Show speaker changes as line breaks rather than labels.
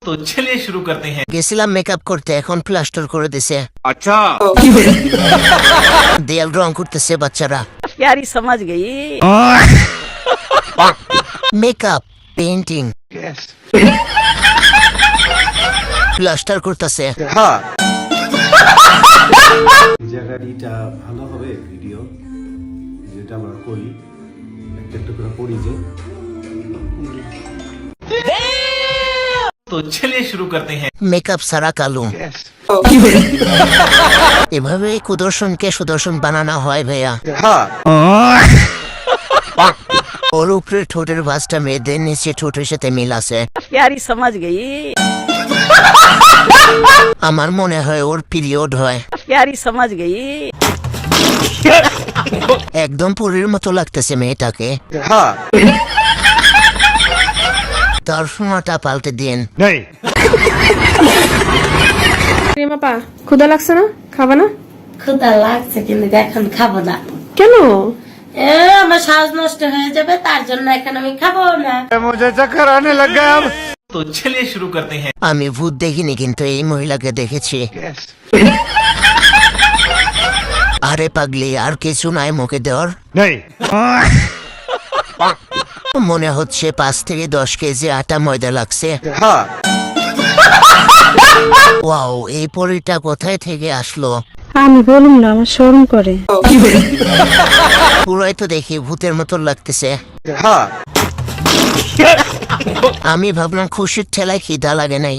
तो चलिए शुरू करते हैं।
গেছিলাম মেকআপ করতে, এখন প্লাস্টার করে দিছে।
अच्छा
দেয়াল রং করতেছে বাচ্চারা।
प्यारी समझ गई।
মেকআপ, পেইন্টিং, প্লাস্টার করতেছে।
हाँ
জায়গাটা ভালো হবে ভিডিও যেটা আমরা করি একটা একটা করে পড়ি যে
तो चलिए शुरू करते हैं।
মেকআপ সারা কালু। এভাবে কুদর্শনকে সুদর্শন বানানো হয় ভাইয়া।
हाँ
ওর উপরে ঠোঁটের ভাঁজটা মেয়েদের নিচে ঠোঁটের সাথে মিল আছে।
प्यारी समझ गई।
আমার মনে হয় ওর পিরিয়ড হয়।
प्यारी समझ गई।
একদম পরীর মতো লাগতেছে মেয়েটাকে।
हाँ
তার সোনাটা পাল্টে দিন।
नहीं
রিমাপা ক্ষুধা লাগছে না, খাবা না?
ক্ষুধা লাগছে কিন্তু এখন খাবো না।
কেন?
আমার শ্বাস নষ্ট হয়ে যাবে, তার জন্য এখন আমি খাবো না।
मुझे चक्कर आने लग गया अब
तो चलिए शुरू करते हैं।
আমি ভূত দেখিনি, কিন্তু এই মহিলাকে দেখেছি। আরে পাগলি, আর কিছু নাই মুখে দেওয়ার?
नहीं
মনে হচ্ছে 5 থেকে 10 কেজি আটা ময়দা লাগছে।
हाँ
ওয়াও, এই পরীটা কোথায় থেকে আসলো?
আমি বলুম না, আমার শরম করে।
পুরাই তো দেখি ভূতের মতো লাগতেছে।
हाँ
আমি ভাবলাম খুশির ঠেলায় খিদা লাগে নাই।